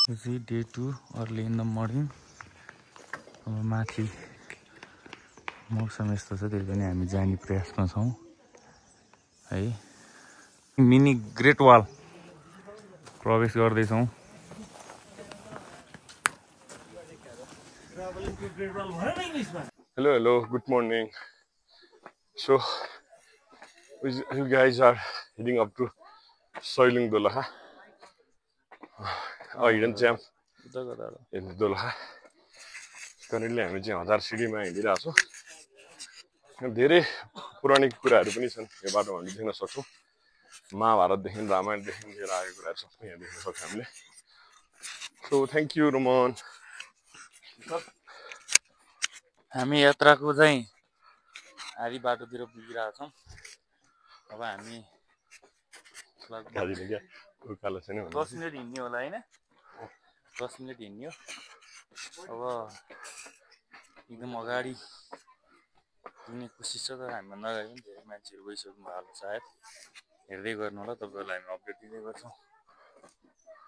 This is day 2 early in the morning. अब माथि मौसम यस्तो छ त्यही पनि हामी जाने प्रयासमा छौं है। मिनी ग्रेट वाल प्रवेश गर्दै छौं। Hello, good morning. So, you guys are heading up to Soiling Dolaha, Hidden Gem in Dolaha. Currently, हामी चाहिँ 1000 सिडीमा हिँडिरहेको छौं। धेरै पौराणिक कुराहरू पनि छन् यो बाटोमा हामी देख्न सक्छौं। महाभारतदेखि रामायणदेखि लिएर आएको कुराहरू सबै यहाँ देख्न सक्छौं हामीले। So, thank you, Roman. हामी यात्राको चाहिँ आधी बाटोतिर पुगिरहेका छौं। अब हामी लगभग 10 मिनेट हिँड्ने होला हैन? 10 मिनेट हिँड्यो। अब एकदम अगाडि पुग्ने कोसिस छ तर हामीभन्दा अगाडि पनि धेरै मान्छेहरू गइसक्नु भएको होला सायद। हेर्दै गर्नु होला, तपाईहरुलाई हामी अपडेट दिँदै गर्छौं।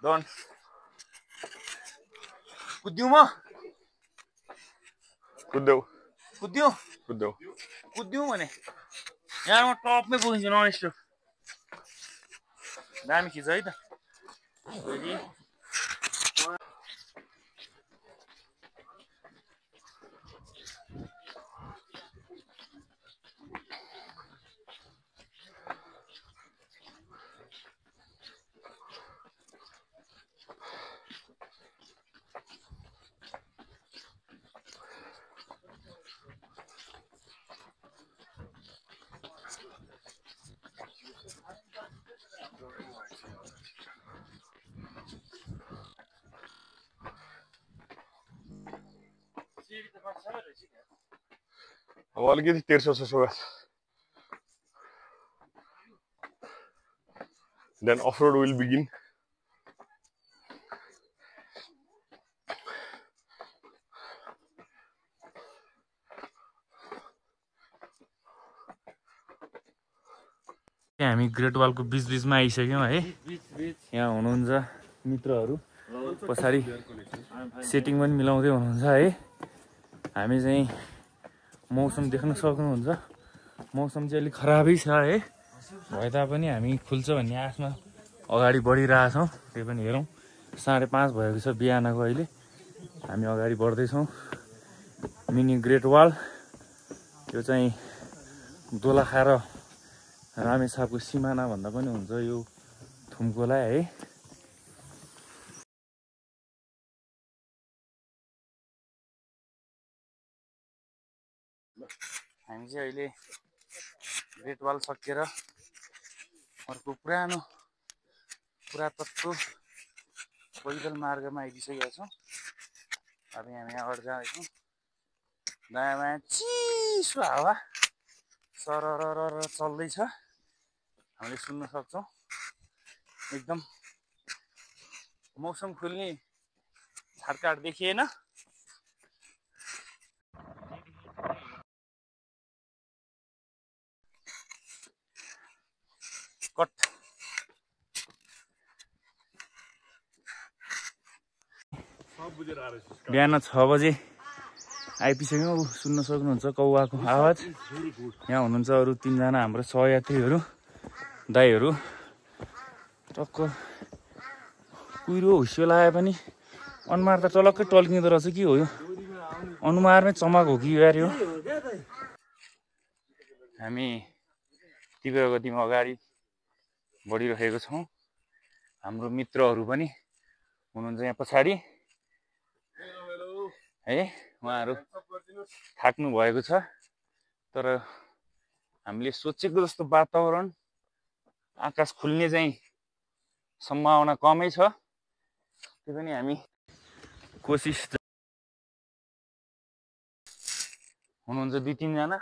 डन कुद्यौ म कुद्यौ भने यहाँ म टपमै पुगिन्छु नन स्टप। दामी खिच है त। रेडी अब अलिकति तेर्सो छ सुवास। Then off-road will begin. हामी ग्रेट वालको बीचमा आइसक्यौं है। यहाँ हुनुहुन्छ मित्रहरू, पछाडी सेटिङ पनि मिलाउँदै हुनुहुन्छ है। हामी चाहिँ मौसम देख्न सक्नुहुन्छ। मौसम चाहिँ अलि खराबै छ है। भए तापनि हामी खुल्छ भन्ने आशमा अगाडि बढिरहेका छौं। त्यही पनि हेरौं। 5:30 भएको छ बिहानको अहिले। हामी अगाडि बढ्दै छौं। मिनी ग्रेट वाल यो चाहिँ दोलखा र रामेछापको सिमाना भन्दा पनि हुन्छ यो थुम्कोलाई है। हामी चाहिँ अहिले ग्रेट वाल सकेर अर्को पुरातत्व पैदल मार्गमा आइसकेका छौं। अब हामी अगाडि जाँदैछौं। दायाँ बायाँ चिसो हावा सरररर चल्दैछ। हामीले सुन्न सक्छौं। एकदम मौसम खुल्ने छाटकाट देखिएन। कट बिहान 6 बजे आइपुग्यौं। सुन्न सक्नुहुन्छ कौवाको आवाज। यहाँ हुनुहुन्छ अरु 3 जना हाम्रो सहयात्रीहरू दाइहरू। टक्क कुहिरो हुस्यो लाए पनि अनुहार त टलक्कै टल्किँदो रहेछ के हो यो? अनुहारमै चमक हो कि यार यो? हामी तीव्र गतिमा अगाडि बढिरहेको छौं। हाम्रो मित्रहरू पनि हुनुहुन्छ यहाँ पछाडी है। उहाँहरू थाक्नु भएको छ तर हामीले सोचेको जस्तो वातावरण आकाश खुल्ने चाहिँ सम्भावना कमै छ। त्यो पनि हामी कोसिस हुनुहुन्छ 2-3 जना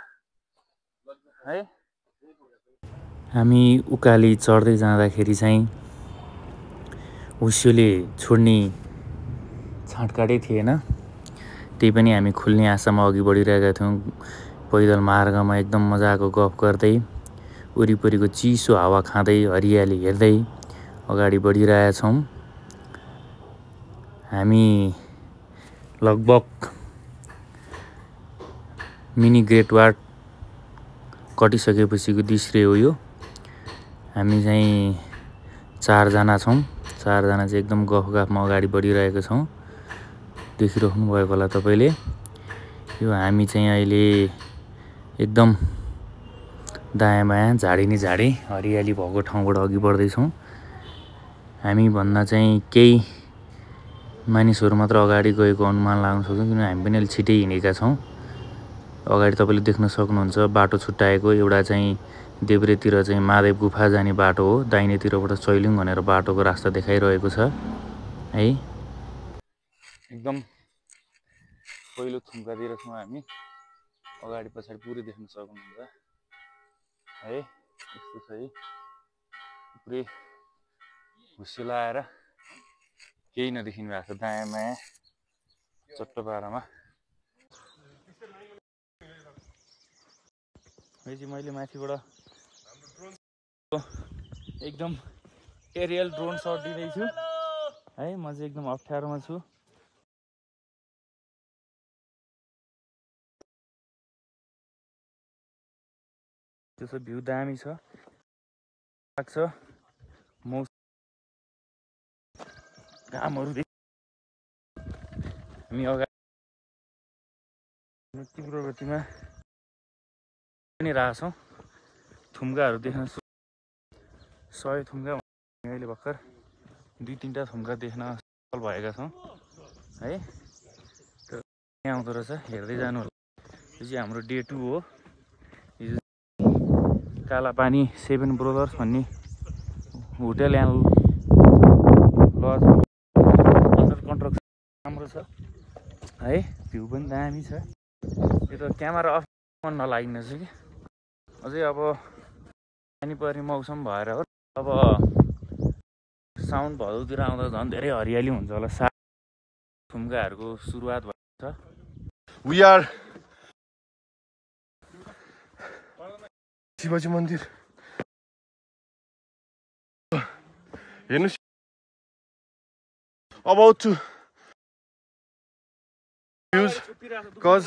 है। हामी उकाली चढ्दै जाँदाखेरि चाहिँ हुस्योले छोड्ने छाटकाटै थिएन। त्यही पनि हामी खुल्ने आशामा अघि बढिरहेका थियौं। पैदल मार्गमा एकदम मजाको गफ गर्दै वरिपरिको चिसो हावा खाँदै हरियाली हेर्दै अगाडि बढिरहेका छौं। हामी लगभग मिनी ग्रेट वार्ड कटिसकेपछिको दृश्य हो यो। हामी चाहिँ 4 जना छौँ। 4 जना चाहिँ एकदम गफगाफमा अगाडि बढिरहेको छौँ। देखिराख्नु भएको होला तपाईँले। यो हामी चाहिँ अहिले एकदम दायाँ बायाँ झाडी झाडी हरियाली भएको ठाउँबाट अघि बढ्दैछौँ। हामी भन्दा चाहिँ केही मानिसहरू मात्र अगाडि गएको अनुमान लाग्न सक्छ, किनभने हामी पनि अलि छिटै हिँडेका छौँ। अगाडि तपाईँले देख्न सक्नुहुन्छ बाटो छुट्याएको। एउटा चाहिँ देब्रेतिर चाहिँ महादेव गुफा जाने बाटो हो, दाहिनेतिरबाट चैलुङ भनेर बाटोको रास्ता देखाइरहेको छ है। एकदम पहिलो थुम्कातिर छौँ हामी। अगाडि पछाडि पुरै देख्न सक्नुहुन्छ है। यस्तो छ है, पुरै हुस्सेला आएर केही नदेखिनु भएको छ दायाँ बायाँ चट्ट पारामा। मैले माथिबाट एकदम एरियल ड्रोन सट दिँदैछु है। म चाहिँ एकदम अप्ठ्यारोमा छु। त्यसो भ्यू दामी छ, लाग्छ। घामहरू हामी अगाडि तीव्र गतिमा पनि रहेछौँ। थुम्काहरू देख्न 100 थुम्का अहिले भर्खर 2-3टा थुम्का देख्न सफल भएका छौँ है। यहाँ आउँदो रहेछ, हेर्दै जानु होला। यो चाहिँ हाम्रो डे 2 हो। यो कालापानी 7 ब्रदर्स भन्ने hotel and lodge under construction राम्रो छ है। भ्यू पनि दामी छ। यो त क्यामेरा अफ मन नलागिन्छ कि अझै अब पानी पर्ने मौसम भएर हो। अब साउन्ड भदौतिर आउँदा झन् धेरै हरियाली हुन्छ होला। थुम्काहरूको सुरुवात भएको छ। We are शिवाजी मन्दिर हेर्नुस् about to use cause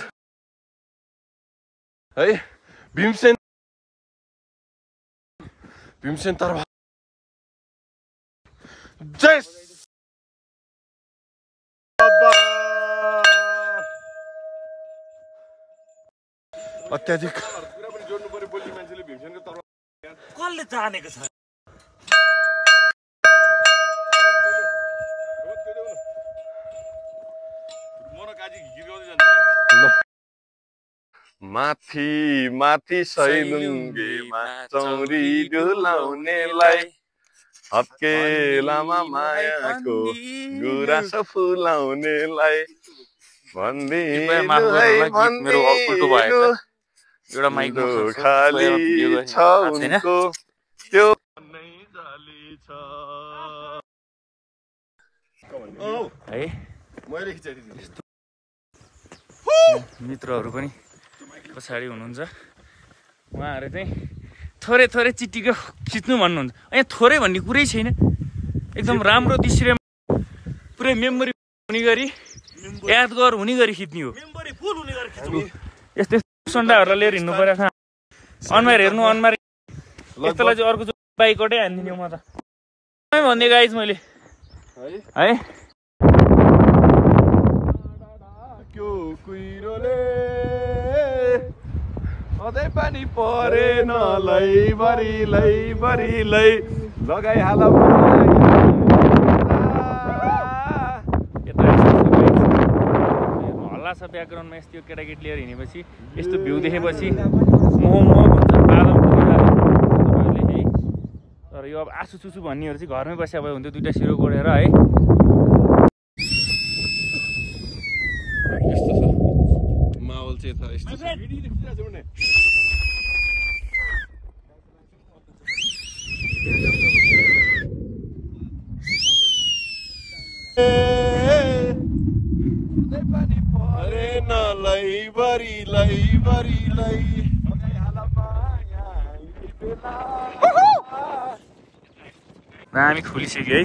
है भीमसेन तरफ जय अत्याधिक कसले जानेको छ। माथि माथि सैलुङ्गेमा चौरी डुलाउनेलाई हत्केलामा मायाको गुराँस फुलाउनेलाई एउटा माइक खाली छ उनको त्यो है। मित्रहरू पनि पछाडि हुनुहुन्छ। उहाँहरू चाहिँ थोरै थोरै चिटिको खिच्नु भन्नुहुन्छ। यहाँ थोरै भन्ने कुरै छैन। एकदम राम्रो दृश्य पुरै मेमोरी हुने गरी यादगार हुने गरी खिच्ने हो। यस्तो सन्डाहरूलाई लिएर हिँड्नु परेको छ। अनुहार हेर्नु, अनुहार यस्तोलाई चाहिँ अर्को बाइकबाटै हानिदिने हो म त भन्दै गाइज मैले है। अझै पानी परेन लै बरी लै लगाइहाल। हल्ला छ ब्याकग्राउन्डमा। यस्तो केटाकेटी लिएर हिँडेपछि यस्तो भ्यू देखेपछि मोह भन्छ बादल पुगिरहेको है। तर यो अब आसु चुसु भन्नेहरू चाहिँ घरमै बस्या भए हुन्थ्यो 2टा सिरो गोडेर है। यस्तो छ माहौल चाहिँ यता यस्तो छ। पानी परेन बरी लै हामी खुलिसक्यो है।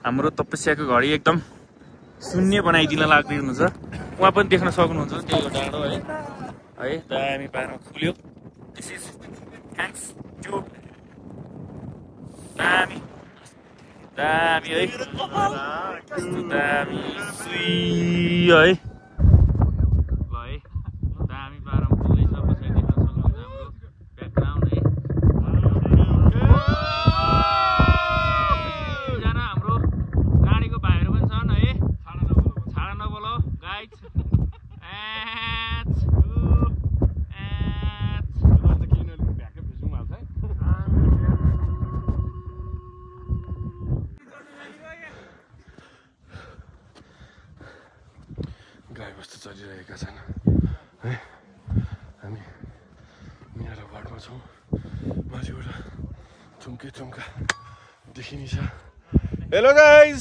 हाम्रो तपस्याको घडी एकदम शून्य बनाइदिन लाग्दै हुनुहुन्छ उहाँ पनि देख्न सक्नुहुन्छ त्यो डाँडो है है दामी पारेमा खुल्यो दिस इज थ्याङ्क्स टु दामी दामी है कस्तो दामी सुई है ल है दामी पारेमा खुल्दैछ पछाडि देख्न सक्नुहुन्छ हाम्रो ब्याकग्राउन्ड है एकजना हाम्रो गाडीको भाइहरू पनि छन् है छाडा नबोलो गाइड गाईबस्तु चलिरहेका छन् है हामी मिनारा बाटमा छौँ माथिबाट थुम्का देखिन्छ हेलो गाइज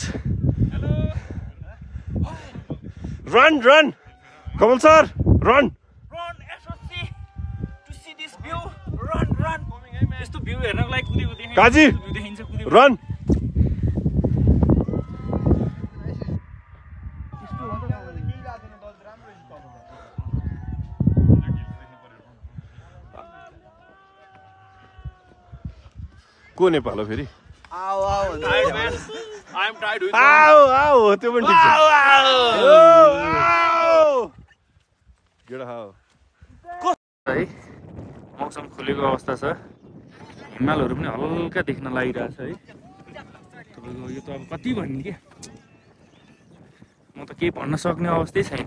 रन कमल सर रन काजी रन को नेपाल हो फेरि आओ त्यो पनि ठिक छ है मौसम खुलेको अवस्था छ हिमालहरू पनि हल्का देख्न लागिरहेछ है तपाईँको यो त अब कति भन्ने के म त केही भन्न सक्ने अवस्थै छैन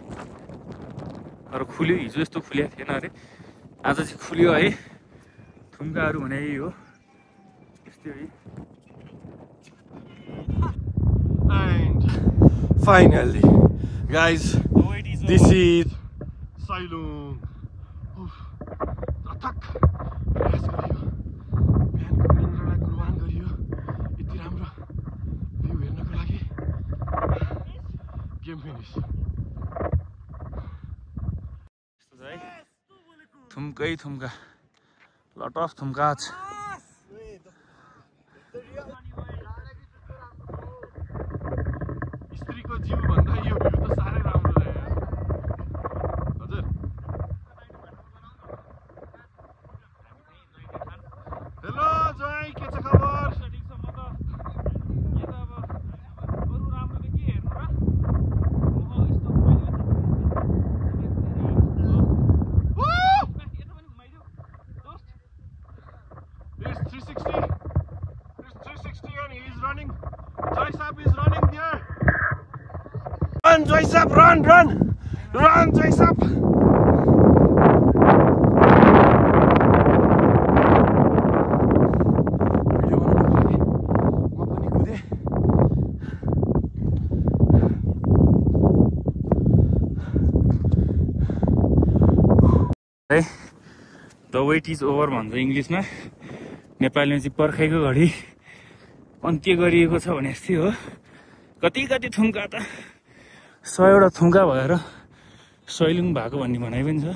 तर खुल्यो हिजो यस्तो खुलेको थिएन अरे आज चाहिँ खुल्यो है थुम्काहरू भने यही हो यस्तै है And finally, guys, this is Sailung. अथक प्रयास गरियो बिहानको निन्द्रालाई कुर्बान गरियो यति राम्रो भ्यू हेर्नको लागि game finish Thumka lot of थुम्का छ स्त्रीको जीव भन्दा यो भ्यू त साह्रै राम्रो रह्यो हजुर हेलो जय के छ खबर Run, Joysap, run, Joysap. Video बनाउनको लागि म पनि कुदेँ है द वेट इज ओभर भन्छ इङ्ग्लिसमा नेपालीमा चाहिँ पर्खाइको घडी अन्त्य गरिएको छ भने जस्तै हो कति थुम्का त 100वटा थुम्का भएर सैलुङ भएको भन्ने भनाइ पनि छ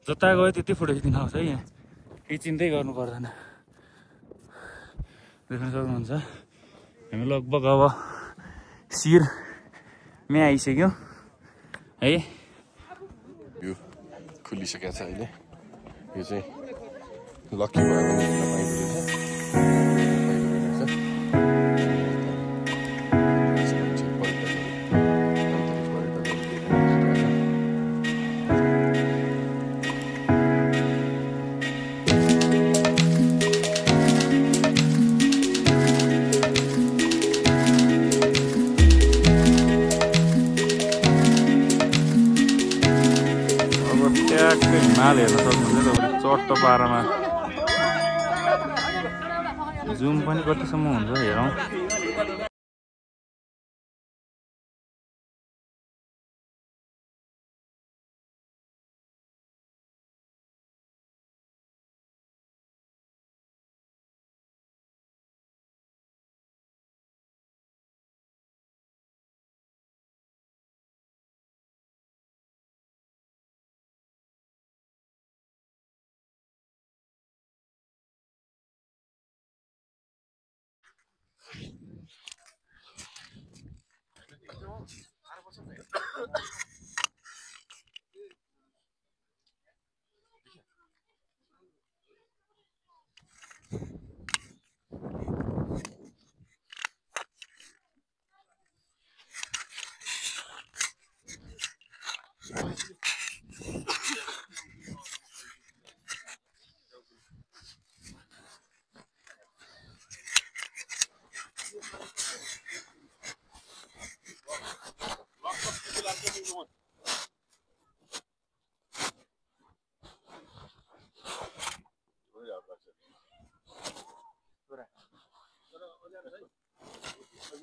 जता गयो त्यति फोटो खिच्न आउँछ है यहाँ केही चिन्तै गर्नु पर्दैन देख्न सक्नुहुन्छ हामी लगभग अब शिरमै आइसक्यौँ है यो खुलिसकेको छ अहिले यो चाहिँ लकी भयो भने हेर्न पाइँदो रहेछ हिमाल हेर्न सक्नुहुन्छ तपाईँले चट्ट पारामा जुम पनि कतिसम्म हुन्छ हेरौँ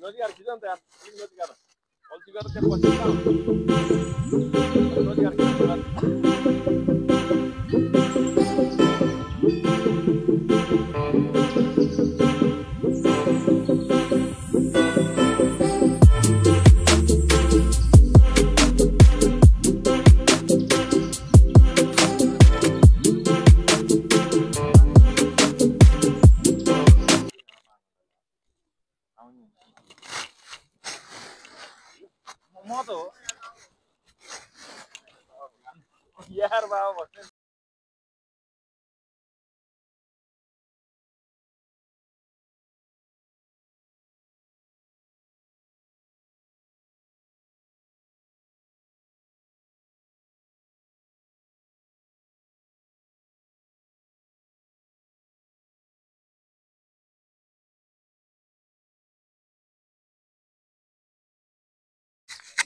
नदी आएर खिच न त यार नदी गाह्रो अल्छी गरेर त्यहाँ पछि नदी आएर यार बाबा बस्ने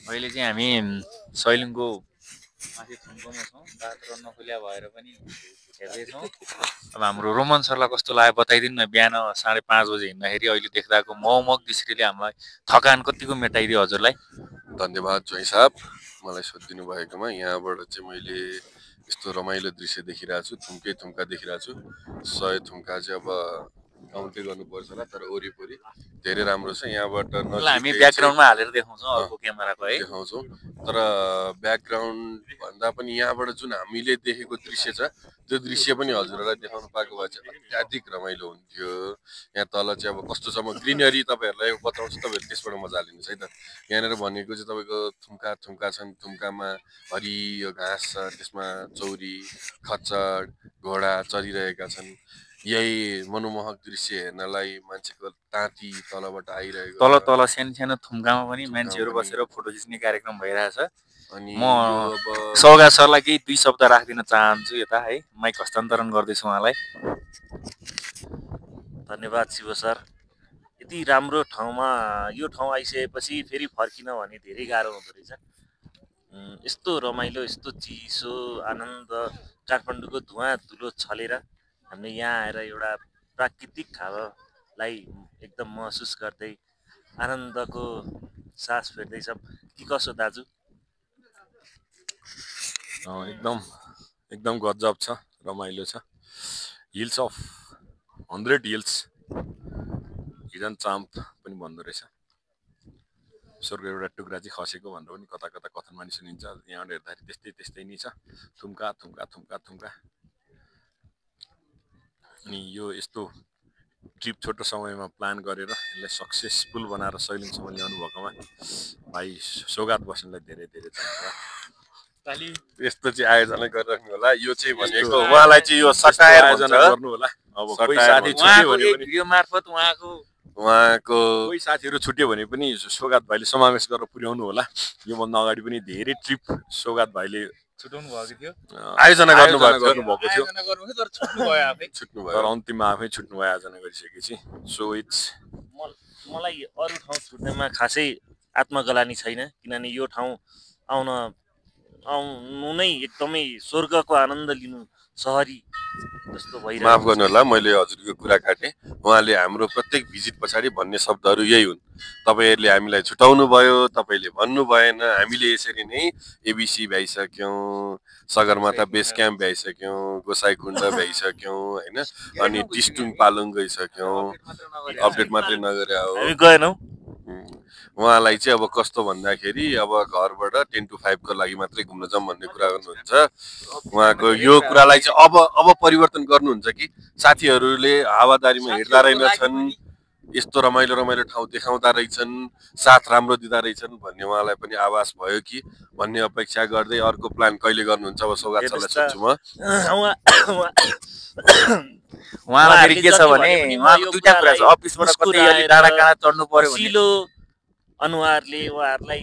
अहिले चाहिँ हामी सैलुङको माथि थुम्कोमा छौँ बाटो नखुल्या भएर पनि हेर्दैछौँ अब हाम्रो रोमन सरलाई कस्तो लाग्यो बताइदिनु न बिहान 5:30 बजे हिँड्दाखेरि अहिले देख्दाको मगमग दृश्यले हामीलाई थकान कतिको मेटाइदियो हजुरलाई धन्यवाद जोइ साहब मलाई सोधिदिनु भएकोमा यहाँबाट चाहिँ मैले यस्तो रमाइलो दृश्य देखिरहेको छु थुम्का देखिरहेको छु 100 थुम्का चाहिँ अब काउन्टै गर्नुपर्छ होला तर वरिपरि धेरै राम्रो छ यहाँबाट हामी ब्याकग्राउन्डमा हालेर देखाउँछौँ अर्को क्यामेराको है देखाउँछौँ तर ब्याकग्राउन्ड भन्दा पनि यहाँबाट जुन हामीले देखेको दृश्य छ त्यो दृश्य पनि हजुरहरूलाई देखाउनु पाएको भए चाहिँ अत्याधिक रमाइलो हुन्थ्यो यहाँ तल चाहिँ अब कस्तो छ म ग्रिनरी तपाईँहरूलाई बताउँछु तपाईँहरू त्यसबाट मजा लिनुहोस् है त यहाँनिर भनेको चाहिँ तपाईँको थुम्का छन् थुम्कामा हरियो घाँस छ त्यसमा चौरी खच्चड घोडा चरिरहेका छन् यही मनमोहक दृश्य हेर्नलाई मान्छेको ताती तलबाट आइरहेको तल सानो थुम्कामा पनि मान्छेहरू बसेर फोटो खिच्ने कार्यक्रम भइरहेछ अनि म सौगात सरलाई केही 2 शब्द राख्दिन चाहन्छु यता है माइक हस्तान्तरण गर्दैछु उहाँलाई धन्यवाद शिव सर यति राम्रो ठाउँमा यो ठाउँ आइसकेपछि फेरि फर्किन भने धेरै गाह्रो हुँदो रहेछ यस्तो रमाइलो यस्तो चिसो आनन्द काठमाडौँको धुवा धुलो छलेर हामीले यहाँ आएर एउटा प्राकृतिक हावालाई एकदम महसुस गर्दै आनन्दको सास फेर्दैछौँ के कसो दाजु एकदम गजब छ रमाइलो छ hills of 100 hills hidden champ पनि भन्दो रहेछ स्वर्गको एउटा टुक्रा चाहिँ खसेको भनेर पनि कता कता कथनमा नि सुनिन्छ यहाँबाट हेर्दाखेरि त्यस्तै नै छ थुम्का अनि यो यस्तो ट्रिप छोटो समयमा प्लान गरेर यसलाई सक्सेसफुल बनाएर सैलुङसम्म ल्याउनु भएकोमा भाइ सौगात बस्नेलाई धेरै धेरै धन्यवाद यस्तो चाहिँ आयोजना गरिराख्नु होला यो चाहिँ भनेको उहाँलाई चाहिँ यो सटायर आयोजना गर्नु होला अब कोही साथी छुट्यो भने पनि भिडियो मार्फत उहाँको कोही साथीहरू छुट्यो भने पनि सौगात भाइले समावेश गरेर पुर्याउनु होला योभन्दा अगाडि पनि धेरै ट्रिप सौगात भाइले छुटाउनु भएको थियो आयोजना गर्नुभएको थियो तर छुट्नु भयो आफै तर अन्तिममा आफै छुट्नु भयो आयोजना गरिसकेपछि सो इट्स मलाई अरू ठाउँ छुट्नेमा खासै आत्मग्लानी छैन किनभने यो ठाउँ आउनु नै एकदमै स्वर्गको आनन्द लिनु सहरी जस्तो भइरहेको माफ गर्नु होला मैले हजुरको कुरा काटेँ उहाँले हाम्रो प्रत्येक भिजिट पछाडि भन्ने शब्दहरू यही हुन् तपाईहरुले हामीलाई छुटाउनु भयो तपाईले भन्नु भएन हामीले यसरी नै ABC भ्याइसक्यौं Sagarmatha base camp भ्याइसक्यौं Gosaikunda भ्याइसक्यौं हैन अनि टिस्टुङ पालुङ गइसक्यौं अपडेट मात्रै नगरे हो हामी गएनौं उहाँलाई चाहिँ अब कस्तो भन्दाखेरि अब घरबाट 10 to 5 को लागि मात्रै घुम्न जाम भन्ने कुरा गर्नुहुन्छ उहाँको यो कुरालाई चाहिँ अब परिवर्तन गर्नुहुन्छ कि साथीहरूले हावादारीमा हिँड्दा रहेनछन् यस्तो रमाइलो ठाउँ देखाउँदा रहेछन् साथ राम्रो दिँदा रहेछन् भन्ने उहाँलाई पनि आभास भयो कि भन्ने अपेक्षा गर्दै अर्को प्लान कहिले गर्नुहुन्छ अब सौगात सरलाई सोध्छु म उहाँलाई फेरि के छ भने उहाँको दुईटा कुरा छ अफिसबाट कतै अलि डाँडा काँडा चढ्नु पर्यो भने सिलो अनुहारले उहाँहरूलाई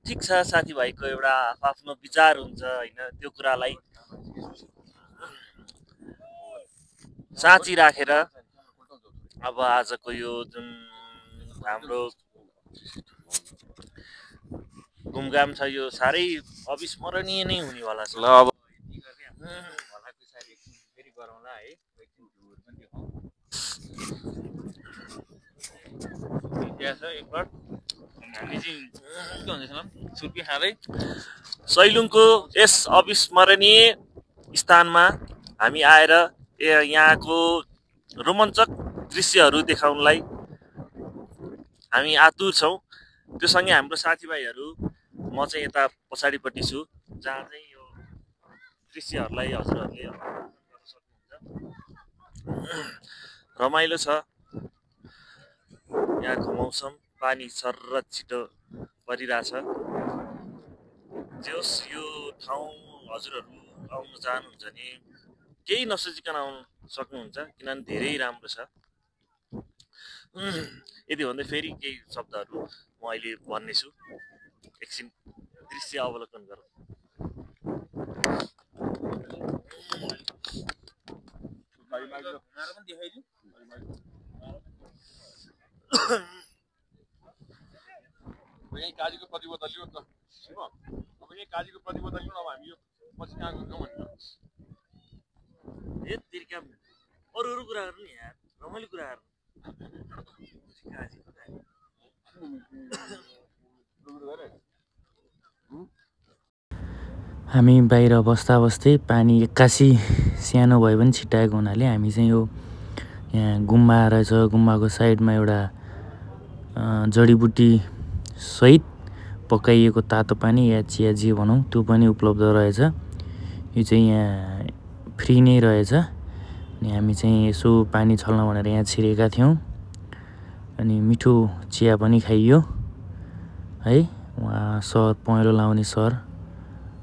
ठिक छ साथीभाइको एउटा आफ्नो विचार हुन्छ हैन त्यो कुरालाई साँची राखेर अब आजको यो जुन हाम्रो घुमघाम छ यो साह्रै अविस्मरणीय नै हुनेवाला छ ल अब फेरि गरौँला है एकछिन भ्यूहरु पनि देखाउँ छ एकपल्ट हामी चाहिँ के भन्छ त्यसलाई छुर्पी खाँदै सैलुङको यस अविस्मरणीय स्थानमा हामी आएर यहाँको रोमाञ्चक दृश्यहरू देखाउनलाई हामी आतुर छौँ। त्यो सँगै हाम्रो साथीभाइहरू म चाहिँ यता पछाडिपट्टि छु जहाँ चाहिँ यो दृश्यहरूलाई हजुरहरूले सक्नुहुन्छ। रमाइलो छ यहाँको मौसम, पानी सर्र छिटो परिरहेछ। जस यो ठाउँ हजुरहरू आउन चाहनुहुन्छ भने केही नसोचिकन आउन सक्नुहुन्छ किनभने धेरै राम्रो छ। यदि भन्दै फेरि केही शब्दहरू म अहिले भन्नेछु, एकछिन दृश्य अवलोकन गरौँ। काजीको प्रतिबद्धता लियो त अब यही काजीको प्रतिबद्धता लिनु। अब हामी यो पछि कहाँ गयौँ भन्नु ए तिर्का अरू कुरा गर्नु नि यार, रमाइलो कुरा गर्नु। हामी बाहिर बस्दा बस्दै पानी एक्कासी सानो भए पनि छिटाएको हुनाले हामी चाहिँ यो यहाँ गुम्बा रहेछ, गुम्बाको साइडमा एउटा जडीबुटी सहित पकाइएको तातो पानी या चिया जे भनौँ त्यो पनि उपलब्ध रहेछ। यो चाहिँ यहाँ फ्री नै रहेछ। अनि हामी चाहिँ यसो पानी छल्न भनेर यहाँ छिरेका थियौँ। अनि मिठो चिया पनि खाइयो है। उहाँ सर पहेँलो लाउने सर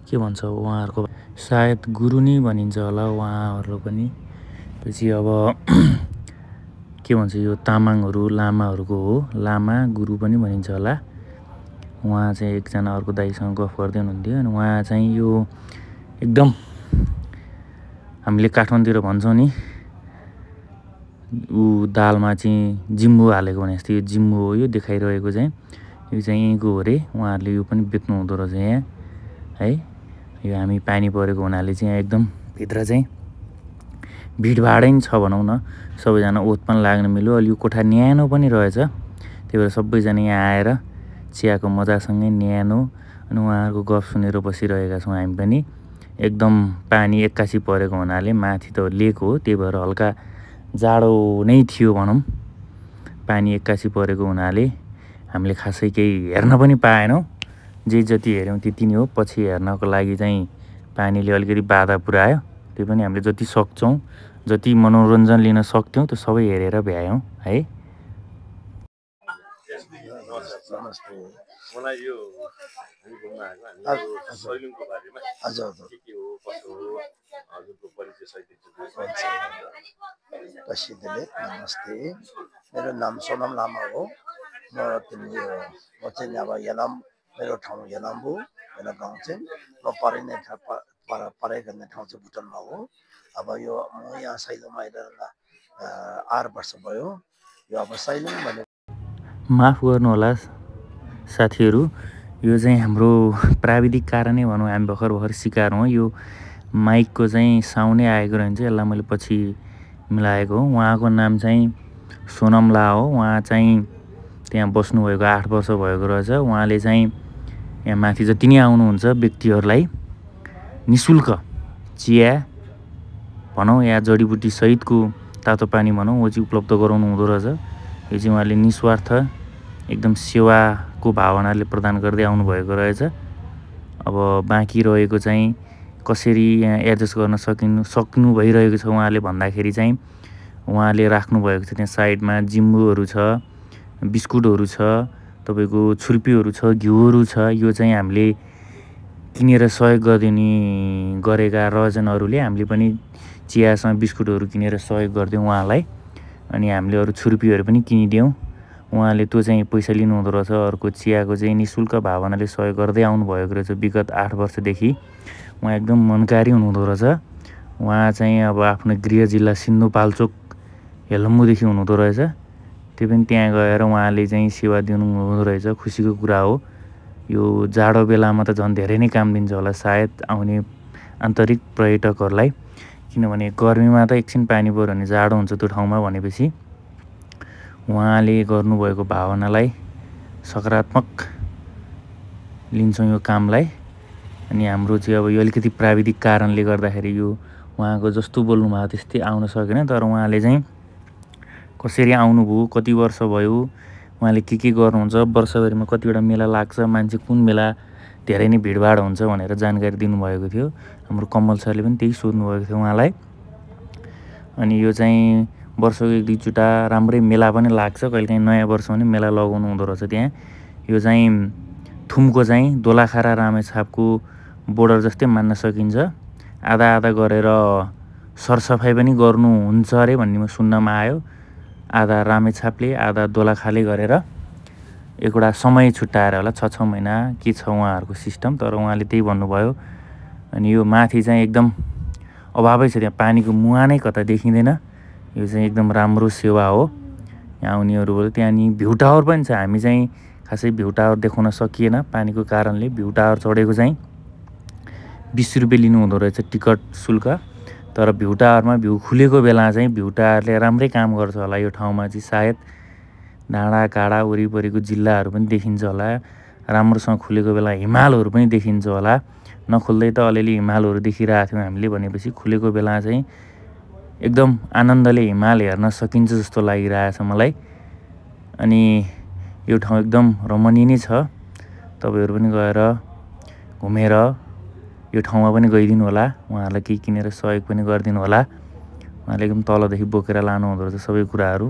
के भन्छ उहाँहरूको, सायद गुरु नै भनिन्छ होला उहाँहरू पनि। पछि अब के भन्छ यो तामाङहरू लामाहरूको हो, लामा गुरु पनि भनिन्छ होला। उहाँ चाहिँ एकजना अर्को दाइसँग गफ गर्दै हुनुहुन्थ्यो। अनि उहाँ चाहिँ यो एकदम हामीले काठमाडौँतिर भन्छौँ नि ऊ दालमा चाहिँ जिम्बु हालेको भने जस्तो यो जिम्बु हो। यो देखाइरहेको चाहिँ यो चाहिँ यहीँको हो अरे। उहाँहरूले यो पनि बेच्नु हुँदो रहेछ यहाँ है। यो हामी पानी परेको हुनाले चाहिँ एकदम भित्र चाहिँ भिडभाडै छ भनौँ न। सबैजना ओत पनि लाग्न मिल्यो। अलि यो कोठा न्यानो पनि रहेछ, त्यही भएर सबैजना यहाँ आएर चियाको मजासँगै न्यानो अनि उहाँहरूको गफ सुनेर बसिरहेका छौँ हामी पनि। एकदम पानी एक्कासी परेको हुनाले माथि त लेक हो, त्यही भएर हल्का जाडो नै थियो भनौँ। पानी एक्कासी परेको हुनाले हामीले खासै केही हेर्न पनि पाएनौँ। जे जति हेऱ्यौँ त्यति नै हो। पछि हेर्नको लागि चाहिँ पानीले अलिकति बाधा पुऱ्यायो। त्यो पनि हामीले जति सक्छौँ, जति मनोरञ्जन लिन सक्थ्यौँ त्यो सबै हेरेर भ्यायौँ है। नमस्ते। मलाई यो हामी घुम्न आएको हामी सैलुङको बारेमा हजुर के हो कसो हो हजुरको परिचय सहित प्रसिद्धले नमस्ते। मेरो नाम सोनम लामा हो। म चाहिँ अब यलाम, मेरो ठाउँ यलाम्बु, मेरो गाउँ चाहिँ म परेको गर्ने ठाउँ चाहिँ भुटानमा हो। अब यो म यहाँ सैलुङमा आइरहेर 8 वर्ष भयो। यो अब सैलुङ भने माफ गर्नुहोला साथीहरू, यो चाहिँ हाम्रो प्राविधिक कारणै भनौँ, हामी भर्खर सिकार हौँ। यो माइकको चाहिँ साउन्डै आएको रहन्छ, यसलाई मैले पछि मिलाएको हो। उहाँको नाम चाहिँ सोनमला हो। उहाँ चाहिँ त्यहाँ बस्नुभएको 8 वर्ष भएको रहेछ। उहाँले चाहिँ यहाँ माथि जति नै आउनुहुन्छ व्यक्तिहरूलाई निःशुल्क चिया भनौँ या जडीबुटी सहितको तातो पानी भनौँ वो चाहिँ उपलब्ध गराउनु हुँदो रहेछ। यो चाहिँ उहाँले निस्वार्थ एकदम सेवाको भावनाले प्रदान गर्दै आउनुभएको रहेछ। अब बाँकी रहेको चाहिँ कसरी यहाँ एडजस्ट गर्न सक्नु भइरहेको छ उहाँले भन्दाखेरि चाहिँ उहाँले राख्नुभएको छ त्यहाँ साइडमा जिम्बुहरू छ, बिस्कुटहरू छ, तपाईँको छुर्पीहरू छ, घिउहरू छ। यो चाहिँ हामीले किनेर सहयोग गरिदिने गरेका रजनहरूले हामीले पनि चियासँग बिस्कुटहरू किनेर सहयोग गरिदियौँ उहाँलाई। अनि हामीले अरू छुर्पीहरू पनि किनिदियौँ। उहाँले त्यो चाहिँ पैसा लिनुहुँदो रहेछ। अर्को चियाको चाहिँ निःशुल्क भावनाले सहयोग गर्दै आउनुभएको रहेछ विगत 8 वर्षदेखि। उहाँ एकदम मनकारी हुनुहुँदो रहेछ। उहाँ चाहिँ अब आफ्नो गृह जिल्ला सिन्धुपाल्चोक हेलम्बुदेखि हुनुहुँदो रहेछ। त्यो पनि त्यहाँ गएर उहाँले चाहिँ सेवा दिनुहुँदो रहेछ। खुसीको कुरा हो। यो जाडो बेलामा त झन् धेरै नै काम दिन्छ होला सायद आउने आन्तरिक पर्यटकहरूलाई, किनभने गर्मीमा त एकछिन पानी पऱ्यो भने जाडो हुन्छ त्यो ठाउँमा भनेपछि उहाँले गर्नुभएको भावनालाई सकारात्मक लिन्छौँ यो कामलाई। अनि हाम्रो चाहिँ अब यो अलिकति प्राविधिक कारणले गर्दाखेरि यो उहाँको जस्तो बोल्नुभयो त्यस्तै आउन सकेन। तर उहाँले चाहिँ कसरी आउनुभयो, कति वर्ष भयो, उहाँले के गर्नुहुन्छ, वर्षभरिमा कतिवटा मेला लाग्छ, मान्छे कुन मेला धेरै नै भिडभाड हुन्छ भनेर जानकारी दिनुभएको थियो। हाम्रो कमल सरले पनि त्यही सोध्नुभएको थियो उहाँलाई। अनि यो चाहिँ वर्षको 1-2 चोटि राम्रै मेला पनि लाग्छ, कहिलेकाहीँ नयाँ वर्ष पनि मेला लगाउनु हुँदो रहेछ त्यहाँ। यो चाहिँ थुमको चाहिँ दोलाखारा रामेछापको बोर्डर जस्तै मान्न सकिन्छ। आधा आधा गरेर सरसफाइ पनि गर्नुहुन्छ अरे भन्ने सुन्नमा आयो। आधा रामेछापले आधा दोलाखाले गरेर एउटा समय छुट्याएर होला, 6-6 महिना के छ उहाँहरूको सिस्टम। तर उहाँले त्यही भन्नुभयो। अनि यो माथि चाहिँ एकदम अभावै छ, त्यहाँ पानीको मुहा नै कता देखिँदैन। यो चाहिँ एकदम राम्रो सेवा हो यहाँ आउनेहरूबाट। त्यहाँ नि भ्यू टावर पनि छ। हामी चाहिँ खासै भ्यू टावर देखाउन सकिएन पानीको कारणले। भ्यू टावर चढेको चाहिँ 20 रुपियाँ लिनुहुँदो रहेछ टिकट शुल्क। तर भ्यू टावरमा भ्यू खुलेको बेला चाहिँ भ्यू टावरले राम्रै काम गर्छ होला। यो ठाउँमा चाहिँ सायद डाँडा काँडा वरिपरिको जिल्लाहरू पनि देखिन्छ होला। राम्रोसँग खुलेको बेला हिमालहरू पनि देखिन्छ होला। नखुल्दै त अलिअलि हिमालहरू देखिरहेको थियौँ हामीले, भनेपछि खुलेको बेला चाहिँ एकदम आनन्दले हिमाल हेर्न सकिन्छ जस्तो लागिरहेछ मलाई। अनि यो ठाउँ एकदम रमणीय नै छ। तपाईँहरू पनि गएर घुमेर यो ठाउँमा पनि गइदिनु होला। उहाँहरूलाई केही किनेर सहयोग पनि गरिदिनु होला। उहाँले एकदम तलदेखि बोकेर लानु हुँदो रहेछ सबै कुराहरू।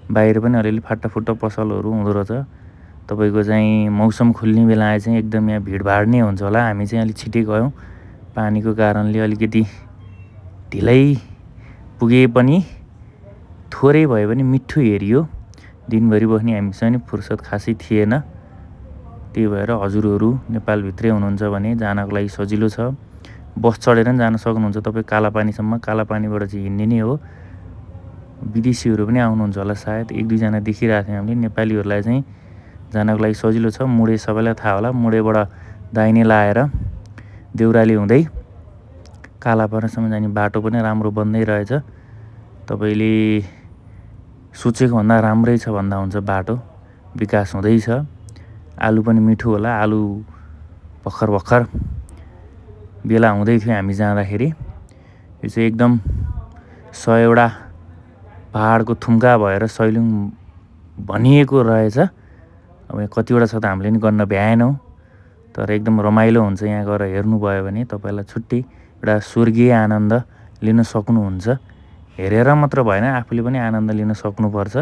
बाहिर पनि अलिअलि फाटाफुट्टा पसलहरू हुँदो रहेछ। तपाईँको चाहिँ मौसम खुल्ने बेला चाहिँ एकदम यहाँ भिडभाड नै हुन्छ होला। हामी चाहिँ अलिक छिटै गयौँ, पानीको कारणले अलिकति ढिलै पुगे पनि थोरै भए पनि मिठो हेरियो। दिनभरि बस्ने हामीसँग नि फुर्सद खासै थिएन। त्यही भएर हजुरहरू नेपालभित्रै हुनुहुन्छ भने जानको लागि सजिलो छ। बस चढेर पनि जान सक्नुहुन्छ तपाईँ कालापानीसम्म। कालापानीबाट चाहिँ हिँड्ने नै हो। विदेशीहरू पनि आउनुहुन्छ होला सायद, 1-2 जना देखिरहेको थियौँ हामीले। नेपालीहरूलाई चाहिँ जानको लागि सजिलो छ। मुडे सबैलाई थाहा होला। मुडेबाट दाहिने लाएर देउराली हुँदै कालापानीसम्म जाने बाटो पनि राम्रो बन्दै रहेछ। तपाईँले सोचेको भन्दा राम्रै छ भन्दा हुन्छ। बाटो विकास हुँदैछ। आलु पनि मिठो होला। आलु भर्खर बेला हुँदै थियो हामी जाँदाखेरि। यो चाहिँ एकदम 100वटा पहाडको थुम्का भएर सैलुङ भनिएको रहेछ। अब कतिवटा छ त हामीले नि गर्न भ्याएनौँ। तर एकदम रमाइलो हुन्छ यहाँ गएर हेर्नुभयो भने। तपाईँलाई छुट्टै एउटा स्वर्गीय आनन्द लिन सक्नुहुन्छ। हेरेर मात्र भएन, आफूले पनि आनन्द लिन सक्नुपर्छ।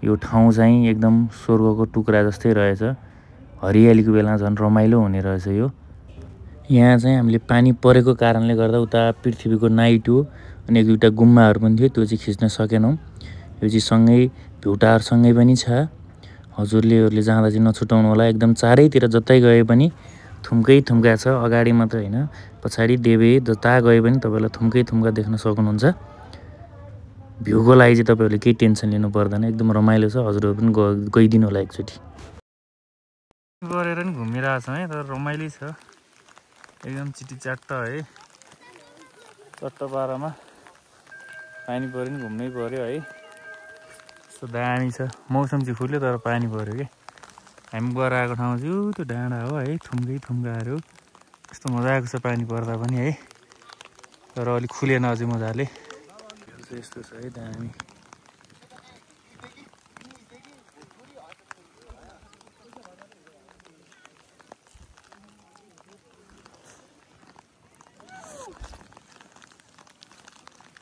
यो ठाउँ चाहिँ एकदम स्वर्गको टुक्रा जस्तै रहेछ। हरियालीको बेला झन् रमाइलो हुने रहेछ यो। यहाँ चाहिँ हामीले पानी परेको कारणले गर्दा उता पृथ्वीको नाइट हो अनि 1-2 गुम्बाहरू पनि थियो, त्यो चाहिँ खिच्न सकेनौँ। यो चाहिँ सँगै भ्यू टावरसँगै पनि छ। हजुरलेहरूले जाँदा चाहिँ नछुटाउनु होला। एकदम चारैतिर जतै गए पनि थुम्कै थुम्का छ। अगाडि मात्र होइन, पछाडि देवे जता गए पनि तपाईँलाई थुम्कै थुम्का देख्न सक्नुहुन्छ। भ्यूको लागि चाहिँ तपाईँहरूले केही टेन्सन लिनु पर्दैन। एकदम रमाइलो छ। हजुरहरू पनि गइदिनु होला एकचोटि। गरेर नि घुमिरहेको छ है, तर रमाइलो छ एकदम। चिटी चाट्ट है, चट्ट पारामा पानी पऱ्यो नि घुम्नै पऱ्यो है। यस्तो दामी छ। मौसम चाहिँ खुल्यो तर पानी पऱ्यो कि। हामी गएर आएको ठाउँ चाहिँ त्यो डाँडा हो है, थुम्कै थुम्काहरू। यस्तो मजाको छ पानी पर्दा पनि है। तर अलिक खुलेन अझै मजाले। यस्तो छ है, दामी।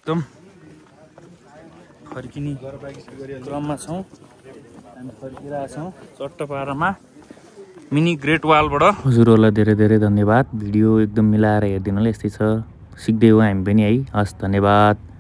एकदम फर्किने क्रममा छौँ। हामी फर्किरहेछौँ चट्टपारामा मिनी ग्रेट वालबाट। हजुरहरूलाई धेरै धेरै धन्यवाद। भिडियो एकदम मिलाएर हेरिदिनु होला। यस्तै छ, सिक्दै हो हामी पनि है। हस्, धन्यवाद।